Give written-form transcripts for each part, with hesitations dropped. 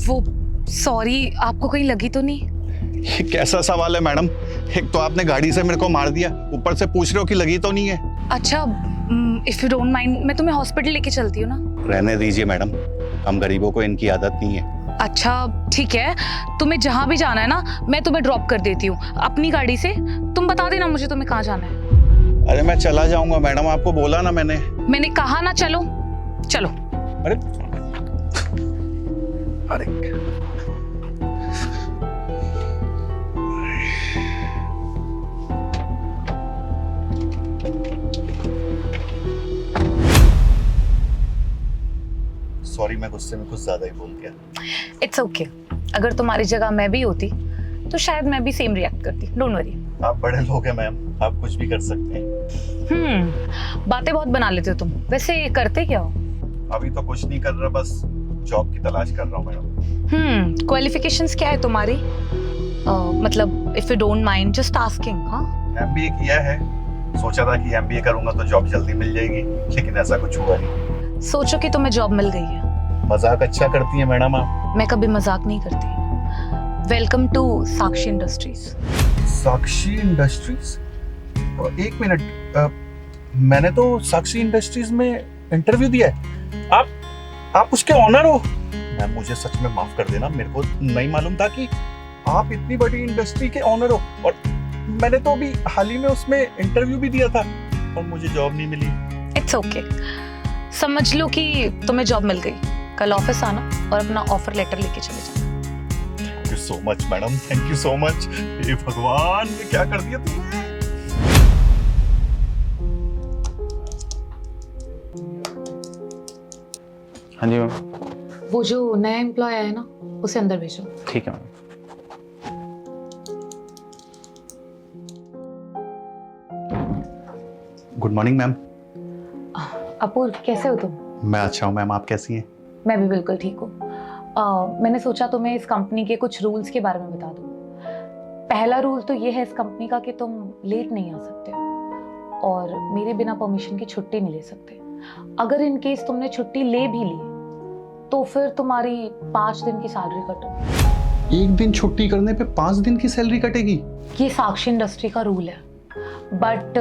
वो सॉरी, आपको कहीं लगी तो नहीं? ये कैसा सवाल है मैडम? एक तो आपने गाड़ी से मेरे को मार दिया, ऊपर से पूछ रहे हो कि लगी तो नहीं है। अच्छा, इफ यू डोंट माइंड मैं तुम्हें हॉस्पिटल लेके चलती हूँ ना। रहने दीजिए मैडम, हम गरीबों को इनकी आदत नहीं है। अच्छा ठीक है, तुम्हें जहाँ भी जाना है ना मैं तुम्हें ड्रॉप कर देती हूँ अपनी गाड़ी से। तुम बता देना मुझे तुम्हें कहाँ जाना है। अरे मैं चला जाऊंगा मैडम, आपको बोला ना मैंने कहा ना चलो चलो। अरे अरे सॉरी, मैं गुस्से में कुछ ज्यादा ही बोल गया। इट्स ओके, अगर तुम्हारी जगह मैं भी होती तो शायद मैं भी सेम रिएक्ट करती। Don't worry. आप बड़े लोग हैं मैम, आप कुछ भी कर सकते हैं। बातें बहुत बना लेते हो तुम। वैसे करते क्या हो? अभी तो कुछ नहीं कर रहा, बस जॉब की तलाश कर रहा हूँ मैडम। क्वालिफिकेशंस क्या है तुम्हारी? मतलब if you don't mind just asking. हाँ, एमबीए किया है, सोचा था कि एमबीए करूंगा तो जॉब जल्दी मिल जाएगी, लेकिन ऐसा कुछ हुआ नहीं। सोचो कि तुम्हें जॉब मिल गई है। मजाक अच्छा करती है मैडम आप। मैं कभी मजाक नहीं करती। Welcome to Sakshi Industries. साक्षी इंडस्ट्रीज? एक मिनट, मैंने तो साक्षी इंडस्ट्रीज में इंटरव्यू दिया है। आप उसके ऑनर हो? मैम मुझे सच में माफ कर देना, मेरे को नहीं मालूम था कि आप इतनी बड़ी इंडस्ट्री के ऑनर हो। और मैंने तो अभी हाल ही में उसमें इंटरव्यू भी दिया था और मुझे जॉब नहीं मिली। इट्स ओके, समझ लो कि तुम्हें जॉब मिल गई। कल ऑफिस आना और अपना ऑफर लेटर लेके चले जाना। Thank you so much madam, thank you so much. हे भगवान, ये क्या कर दिया तुमने? हाँ जी मैम। वो जो नया एम्प्लॉय है ना, उसे अंदर भेजो। ठीक है ma'am. Good morning ma'am. Apurva, कैसे हो तुम? मैं अच्छा हूँ मैम, आप कैसी हैं? मैं भी बिल्कुल ठीक हूँ। मैंने सोचा तुम्हें इस कंपनी के कुछ रूल्स के बारे में बता दूँ। पहला रूल तो ये है इस कंपनी का कि तुम लेट नहीं आ सकते और मेरे बिना परमिशन की छुट्टी नहीं ले सकते। अगर इन केस तुमने छुट्टी ले भी ली तो फिर तुम्हारी 5 दिन की सैलरी कटेगी। एक दिन छुट्टी करने पे 5 दिन की सैलरी कटेगी? ये साक्षी इंडस्ट्री का रूल है, बट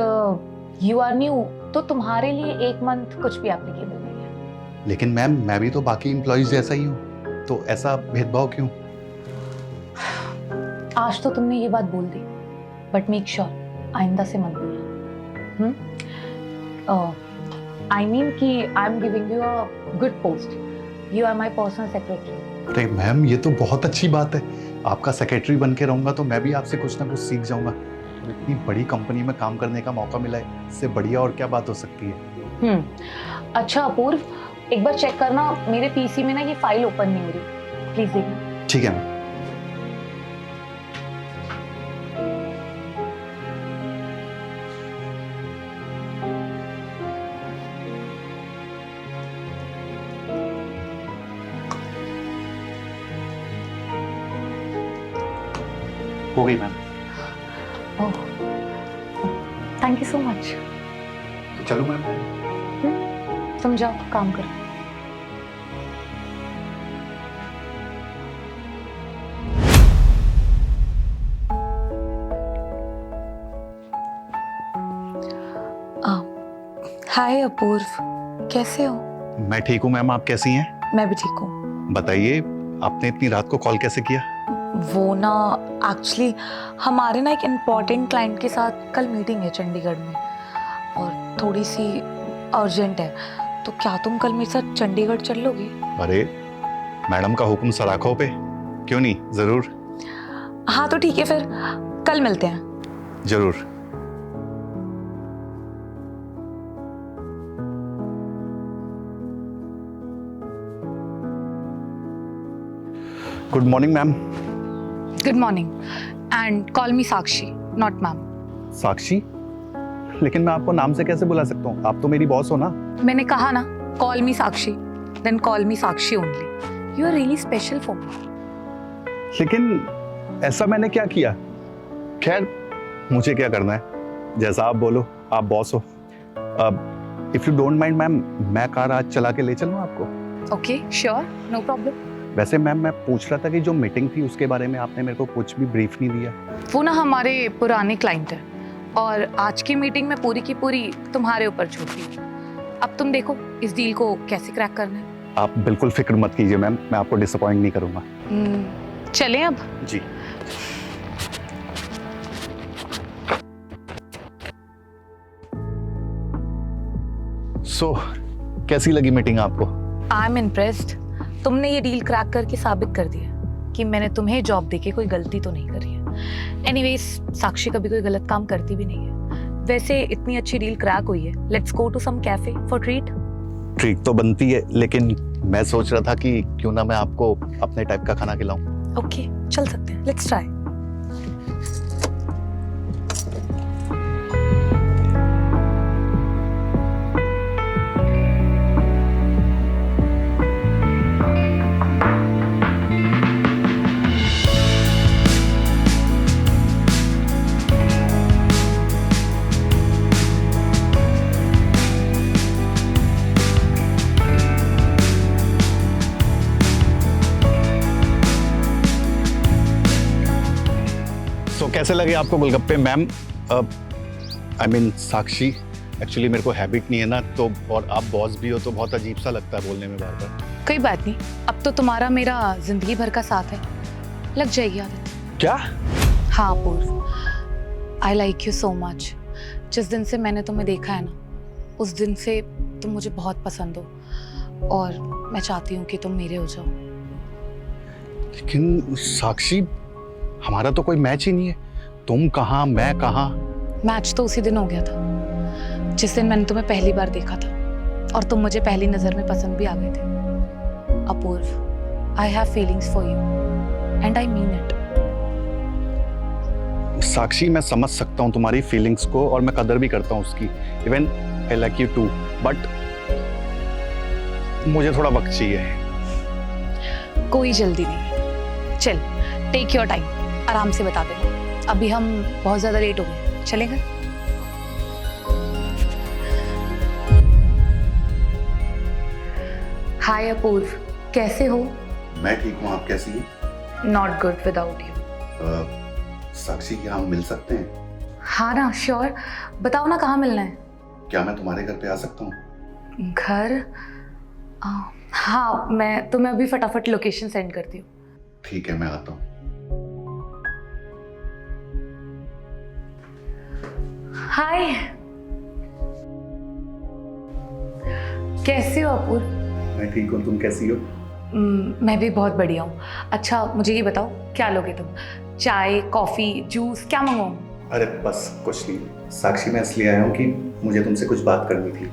यू आर न्यू तो तुम्हारे लिए 1 मंथ कुछ भी एप्लीकेबल नहीं है। लेकिन मैम मैं भी तो बाकी एम्प्लॉइज जैसा ही हूँ, तो ऐसा भेदभाव क्यों? आज तो तुमने ये बात बोल दी, बट मेक श्योर आइंदा से मत बोलना। आई मीन कि I am giving you a good post. You are my personal secretary. अरे मैम ये तो बहुत अच्छी बात है, आपका सेक्रेटरी बन के रहूंगा तो मैं भी आपसे कुछ ना कुछ सीख जाऊंगा। और इतनी बड़ी कंपनी में काम करने का मौका मिला है, इससे बढ़िया और क्या बात हो सकती है। अच्छा अपूर्व, एक बार चेक करना, मेरे पीसी में ना ये फाइल ओपन नहीं हो रही, प्लीज देखना। ठीक है मैम। हो गई ma'am. Oh, thank you so much. चलो मैम। तुम जाओ काम करो। हाय अपूर्व, कैसे हो? मैं ठीक हूँ मैम, आप कैसी हैं? मैं भी ठीक हूँ। बताइए, आपने इतनी रात को कॉल कैसे किया? वो ना एक्चुअली हमारे ना एक इम्पॉर्टेंट क्लाइंट के साथ कल मीटिंग है चंडीगढ़ में और थोड़ी सी अर्जेंट है, तो क्या तुम कल मेरे साथ चंडीगढ़ चल लोगे? अरे मैडम का हुक्म सराखों पे, क्यों नहीं, जरूर। हाँ तो ठीक है, फिर कल मिलते हैं। जरूर। Good morning ma'am. Good morning and call me Sakshi, not ma'am. Sakshi? लेकिन मैं आपको नाम से कैसे बुला सकता हूँ, आप तो मेरी बॉस हो ना। मैंने कहा ना, call me Sakshi, then call me Sakshi only. You are really special for me. लेकिन ऐसा मैंने क्या किया? खैर मुझे क्या करना है, जैसा आप बोलो, आप बॉस हो। If you don't mind ma'am, मैं कार आज चला के ले चलूँ आपको? Okay sure, no problem. वैसे मैम मैं पूछ रहा था कि जो मीटिंग थी उसके बारे में आपने मेरे को कुछ भी ब्रीफ नहीं दिया। वो ना हमारे पुराने क्लाइंट है और आज की मीटिंग में पूरी की पूरी तुम्हारे ऊपर छोड़ दी। अब तुम देखो इस डील को कैसे क्रैक करना है। आप बिल्कुल फिक्र मत कीजिए मैम, मैं आपको डिसअपॉइंट नहीं करूँगा। चलें अब। जी। सो कैसी लगी मीटिंग आपको? I am impressed. तुमने ये डील क्रैक करके साबित कर दिया कि मैंने तुम्हें जॉब देके कोई गलती तो नहीं करी है। एनीवेज साक्षी कभी कोई गलत काम करती भी नहीं है। वैसे इतनी अच्छी डील क्रैक हुई है, let's go to some cafe for treat. Treat तो बनती है, लेकिन मैं सोच रहा था कि क्यों ना मैं आपको अपने टाइप का खाना खिलाऊं। ओके, चल सकते हैं, लेट्स ट्राई। सो कैसे लगे आपको golgappe ma'am? I mean Sakshi, actually मेरे को हैबिट नहीं है ना, तो और आप बॉस भी हो तो बहुत अजीब सा लगता है बोलने में बार बार। कोई बात नहीं, अब तो तुम्हारा मेरा जिंदगी भर का साथ है, लग जाएगी आदत। क्या? हाँ पूर्व, आई लाइक यू सो मच। जिस दिन से मैंने तुम्हें देखा है ना, उस दिन से तुम मुझे बहुत पसंद हो और मैं चाहती हूँ कि तुम मेरे हो जाओ। लेकिन साक्षी, हमारा तो कोई मैच ही नहीं है। तुम कहाँ, मैं कहाँ। मैच तो उसी दिन हो गया था जिस दिन मैंने तुम्हें पहली बार देखा था और तुम मुझे पहली नजर में पसंद भी आ गए थे। Apurva, I have feelings for you and I mean it. Sakshi, मैं समझ सकता हूँ तुम्हारी फीलिंग्स को और मैं कदर भी करता हूँ उसकी। Even I like you too, but मुझे थोड़ा वक्त चाहिए। कोई जल्दी नहीं है, चल टेक योर टाइम, आराम से बता देना। अभी हम बहुत ज्यादा लेट हो गए, चलेगा? हाय अपूर्व, कैसे हो? मैं ठीक हूँ, आप कैसी हैं? Not good without you. Sakshi, क्या हम मिल सकते हैं? हाँ ना, श्योर। बताओ ना कहाँ मिलना है? क्या मैं तुम्हारे घर पे आ सकता हूँ? घर? हाँ, मैं तुम्हें अभी फटाफट लोकेशन सेंड करती हूँ। ठीक है, मैं आता हूँ। हाय, कैसे हो अपूर्व? मैं ठीक हूँ, तुम कैसी हो? मैं भी बहुत बढ़िया हूँ। अच्छा मुझे ये बताओ, क्या लोगे तुम? चाय, कॉफी, जूस, क्या मंगवाऊँ? अरे बस कुछ नहीं साक्षी, मैं इसलिए आया हूँ कि मुझे तुमसे कुछ बात करनी थी।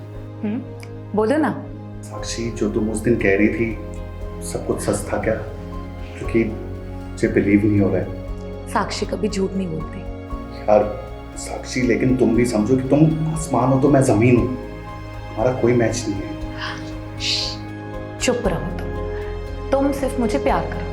बोलो ना। साक्षी, जो तुम उस दिन कह रही थी सब कुछ सच था क्या? क्योंकि मुझे बिलीव नहीं हो रहा है। साक्षी कभी झूठ नहीं बोलती। यार साक्षी, लेकिन तुम भी समझो कि तुम आसमान हो तो मैं जमीन हूँ, हमारा कोई मैच नहीं है। चुप रहो तुम सिर्फ मुझे प्यार करो।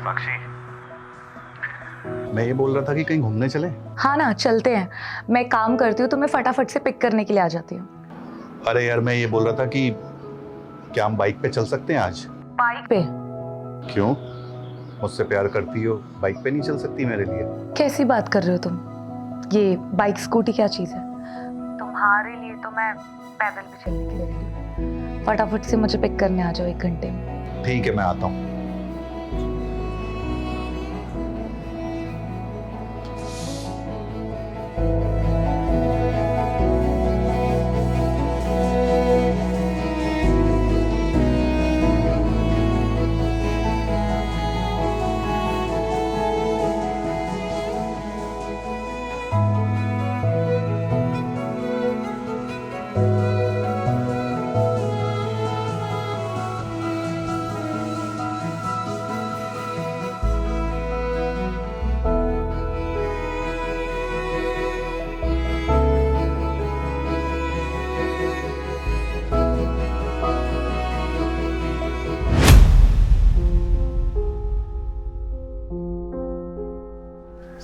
साक्षी, मैं ये बोल रहा था कि कहीं घूमने चले। हाँ ना, चलते हैं। मैं काम करती हूँ तो मैं फटाफट से पिक करने के लिए आ जाती हूँ। अरे यार, मैं ये बोल रहा था कि क्या हम बाइक पे चल सकते हैं आज? बाइक पे? क्यों? मुझसे प्यार करती हो, बाइक पे नहीं चल सकती मेरे लिए? कैसी बात कर रहे हो तुम? ये बाइक स्कूटी क्या चीज़ है? तुम्हारे लिए तो मैं पैदल भी चलने के लिए रेडी हूँ। फटाफट से मुझे पिक करने आ जाओ 1 घंटे में। ठीक है, मैं आता हूँ।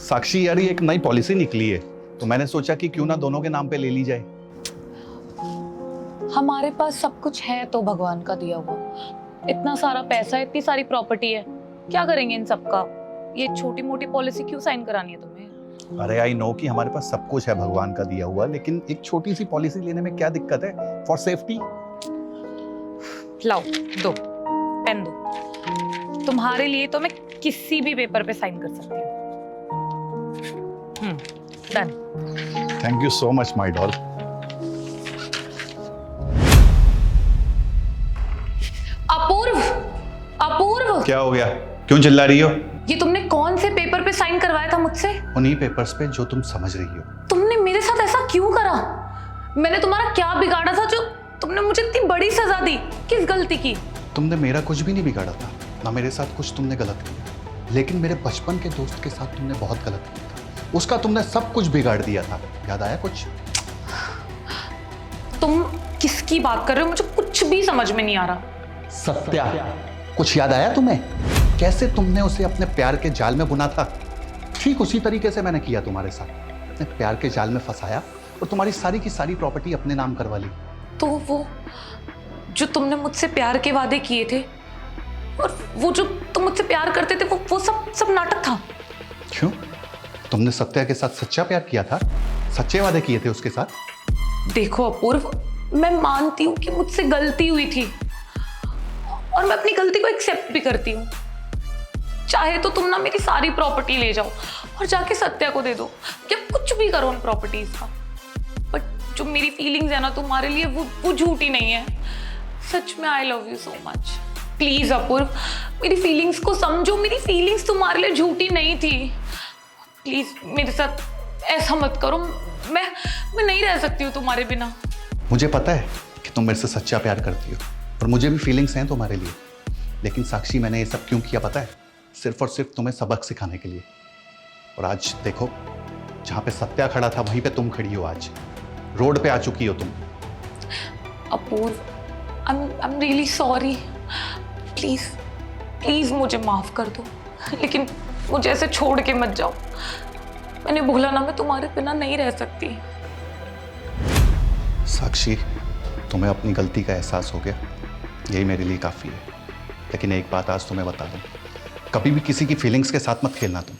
साक्षी यार, ये एक नई पॉलिसी निकली है, तो मैंने सोचा कि क्यों ना दोनों के नाम पे ले ली जाए। हमारे पास सब कुछ है तो भगवान का दिया हुआ, इतना सारा पैसा, इतनी सारी प्रॉपर्टी है, क्या करेंगे इन सब का? ये छोटी मोटी पॉलिसी क्यों साइन करानी है तुम्हें? अरे आई नो कि हमारे पास सब कुछ है भगवान का दिया हुआ, लेकिन एक छोटी सी पॉलिसी लेने में क्या दिक्कत है? For safety. लाओ, दो पेन दो। तुम्हारे लिए तो मैं किसी भी पेपर पे साइन कर सकती हूँ। Done. Thank you so much my doll. Apurva, Apurva, क्या हो गया? क्यों चिल्ला रही हो? ये तुमने कौन से पेपर पे साइन करवाया था मुझसे? उन्हीं पेपर्स पे जो तुम समझ रही हो। तुमने मेरे साथ ऐसा क्यों करा? मैंने तुम्हारा क्या बिगाड़ा था जो तुमने मुझे इतनी बड़ी सजा दी? किस गलती की? तुमने मेरा कुछ भी नहीं बिगाड़ा था, ना मेरे साथ कुछ तुमने गलत किया, लेकिन मेरे बचपन के दोस्त के साथ तुमने बहुत गलत किया था। उसका तुमने सब कुछ बिगाड़ दिया था। याद आया कुछ? तुम किसकी बात कर रहे हो? मुझे कुछ भी समझ में नहीं आ रहा। सत्या, कुछ याद आया तुम्हें? कैसे तुमने उसे अपने प्यार के जाल में बुना था? ठीक उसी तरीके से मैंने किया तुम्हारे साथ, अपने प्यार के जाल में फंसाया और तुम्हारी सारी की सारी प्रॉपर्टी अपने नाम करवा ली। तो वो जो तुमने मुझसे प्यार के वादे किए थे और वो जो तुम मुझसे प्यार करते थे, वो सब नाटक था। क्यों? तुमने सत्या के साथ सच्चा प्यार किया था, सच्चे वादे किए थे उसके साथ। देखो अपूर्व, मैं मानती हूँ कि मुझसे गलती हुई थी और मैं अपनी गलती को एक्सेप्ट भी करती हूँ। चाहे तो तुम ना मेरी सारी प्रॉपर्टी ले जाओ और जाके सत्या को दे दो, या कुछ भी करो उन प्रॉपर्टीज का, बट जो मेरी फीलिंग्स है ना तुम्हारे लिए, वो झूठी नहीं है। सच में I love you so much. Please Apurva, मेरी फीलिंग्स को समझो। मेरी फीलिंग्स तुम्हारे लिए झूठी नहीं थी। प्लीज मेरे साथ ऐसा मत करो। मैं नहीं रह सकती हूँ तुम्हारे बिना। मुझे पता है कि तुम मेरे से सच्चा प्यार करती हो और मुझे भी फीलिंग्स हैं तुम्हारे लिए, लेकिन साक्षी मैंने ये सब क्यों किया पता है? सिर्फ और सिर्फ तुम्हें सबक सिखाने के लिए। और आज देखो, जहाँ पे सत्या खड़ा था वहीं पे तुम खड़ी हो। आज रोड पे आ चुकी हो तुम। Apurva, I am really sorry. Please मुझे माफ कर दो, लेकिन मुझे ऐसे छोड़ के मत जाओ। मैंने बोला ना, मैं तुम्हारे बिना नहीं रह सकती। साक्षी, तुम्हें अपनी गलती का एहसास हो गया, यही मेरे लिए काफ़ी है। लेकिन एक बात आज तुम्हें बता दूं, कभी भी किसी की फीलिंग्स के साथ मत खेलना तुम।